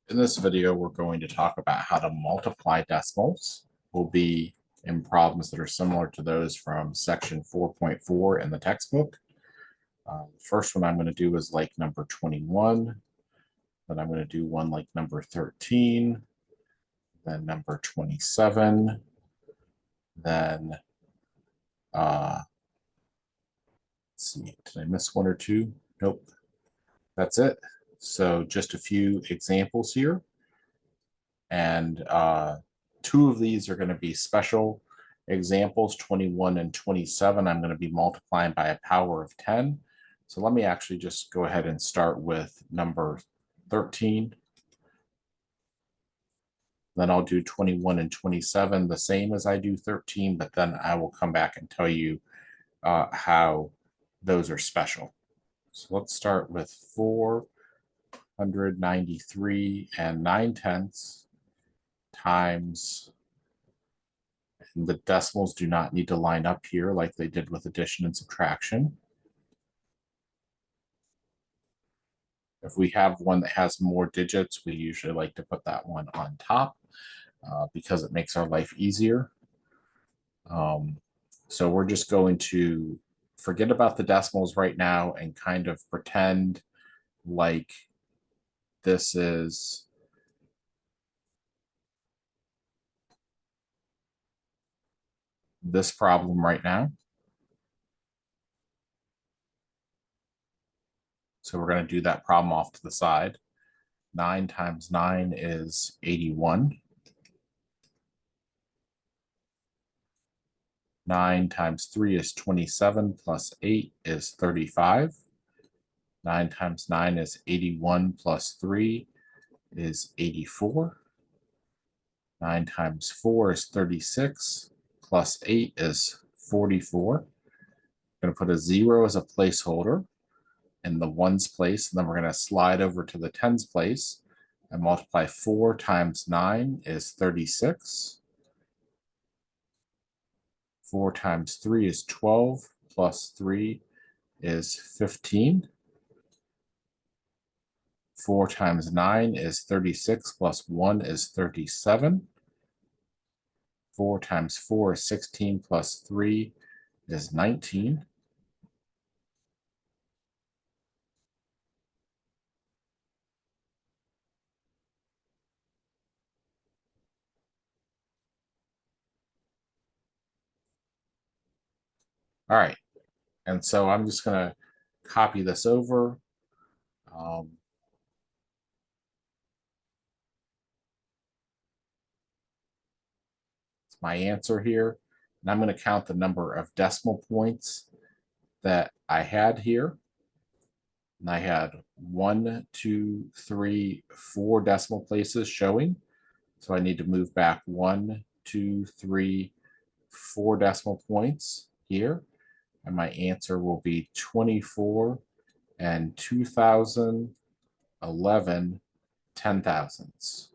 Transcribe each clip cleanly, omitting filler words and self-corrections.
In this video, we're going to talk about how to multiply decimals. We'll be in problems that are similar to those from section 4.4 in the textbook. The first one I'm going to do is like number 21. Then I'm going to do one like number 13. Then number 27. Then, let's see, did I miss one or two? Nope, that's it. So just a few examples here. And two of these are going to be special examples, 21 and 27. I'm going to be multiplying by a power of 10. So let me actually just go ahead and start with number 13. Then I'll do 21 and 27 the same as I do 13, but then I will come back and tell you how those are special. So let's start with 493 and 9/10 times, and the decimals do not need to line up here like they did with addition and subtraction. If we have one that has more digits, we usually like to put that one on top because it makes our life easier. So we're just going to forget about the decimals right now and kind of pretend like this is this problem right now. So we're going to do that problem off to the side. 9 times 9 is 81. 9 times 3 is 27, plus 8 is 35. 9 times 9 is 81, plus 3 is 84. 9 times 4 is 36, plus 8 is 44. I'm going to put a 0 as a placeholder in the ones place, and then we're going to slide over to the tens place and multiply. 4 times 9 is 36. 4 times 3 is 12, plus 3 is 15. 4 times 9 is 36, plus 1 is 37. 4 times 4 is 16, plus 3 is 19. All right, and so I'm just going to copy this over. It's my answer here, and I'm going to count the number of decimal points that I had here. And I had 1, 2, 3, 4 decimal places showing. So I need to move back 1, 2, 3, 4 decimal points here. And my answer will be 24 and 2011 10,000ths.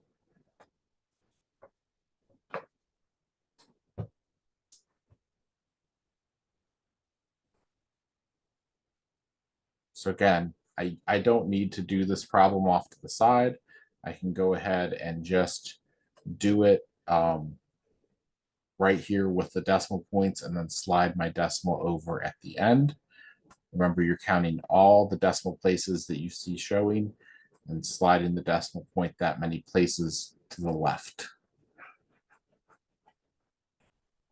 So again, I don't need to do this problem off to the side. I can go ahead and just do it right here with the decimal points and then slide my decimal over at the end. Remember, you're counting all the decimal places that you see showing and sliding the decimal point that many places to the left.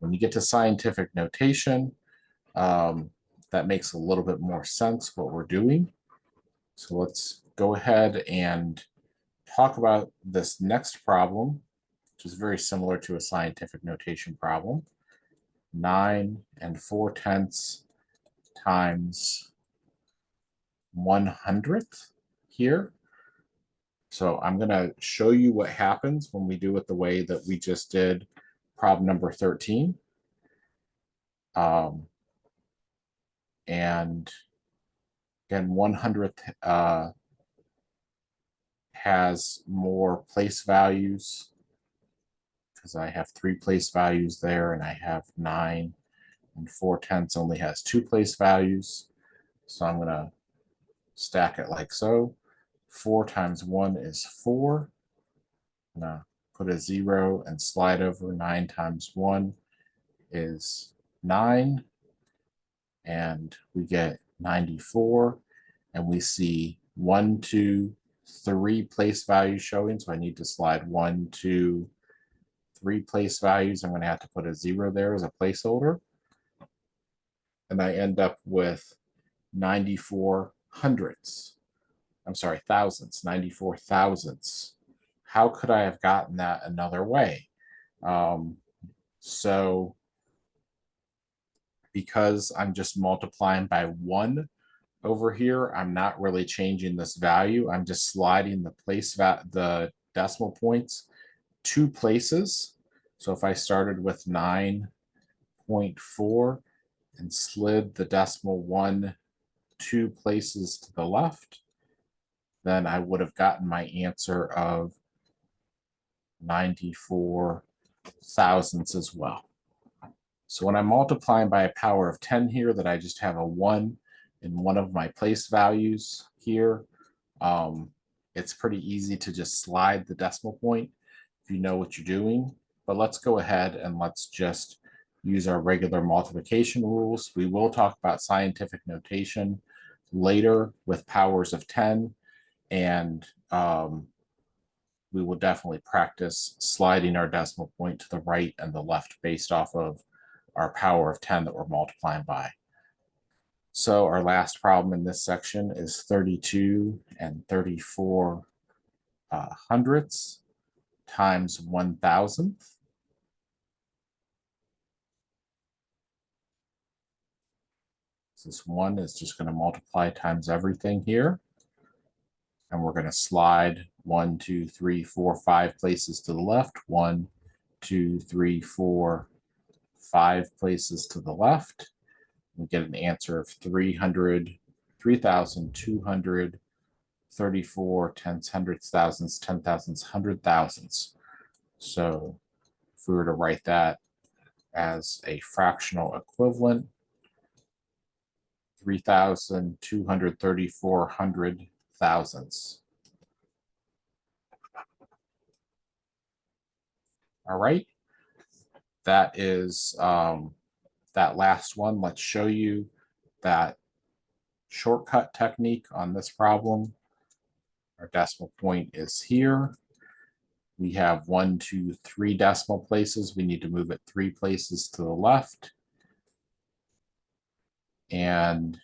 When you get to scientific notation, that makes a little bit more sense what we're doing. So let's go ahead and talk about this next problem, which is very similar to a scientific notation problem. 9 4/10 times 100th here. So I'm going to show you what happens when we do it the way that we just did problem number 13. And again, 100th has more place values because I have 3 place values there, and I have 9 4/10 only has 2 place values. So I'm going to stack it like so. 4 times 1 is 4. I'm gonna put a 0 and slide over. 9 times 1 is 9. And we get 94. And we see 1, 2, 3 place values showing. So I need to slide 1, 2, 3 place values. I'm going to have to put a 0 there as a placeholder. And I end up with 94 hundredths. I'm sorry, thousandths, 94 thousandths. How could I have gotten that another way? So because I'm just multiplying by 1 over here, I'm not really changing this value. I'm just sliding the decimal points 2 places. So if I started with 9.4 and slid the decimal 1 2 places to the left, then I would have gotten my answer of 94 thousandths as well. So when I'm multiplying by a power of 10 here, that I just have a 1 in one of my place values here, it's pretty easy to just slide the decimal point if you know what you're doing. But let's go ahead and let's just use our regular multiplication rules. We will talk about scientific notation later with powers of 10, and we will definitely practice sliding our decimal point to the right and the left based off of our power of 10 that we're multiplying by. So our last problem in this section is 32 and 34 hundredths times 1,000th. This 1 is just going to multiply times everything here. And we're going to slide 1, 2, 3, 4, 5 places to the left. 1, 2, 3, 4, 5 places to the left. We get an answer of 3,234 tenths, hundredths, thousandths, 10 thousandths, 100 thousandths. So if we were to write that as a fractional equivalent, 3,234 hundred thousandths. All right, that is that last one. Let's show you that shortcut technique on this problem. Our decimal point is here. We have 1, 2, 3 decimal places. We need to move it 3 places to the left. And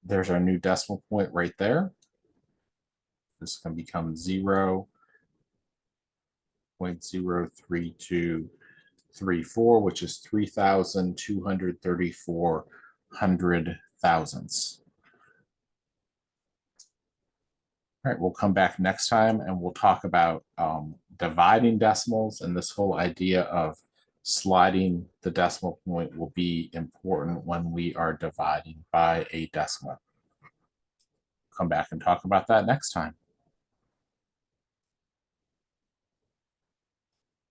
there's our new decimal point right there. This can become 0.03234, which is 3,234 hundred thousandths. All right, we'll come back next time and we'll talk about dividing decimals, and this whole idea of sliding the decimal point will be important when we are dividing by a decimal. Come back and talk about that next time.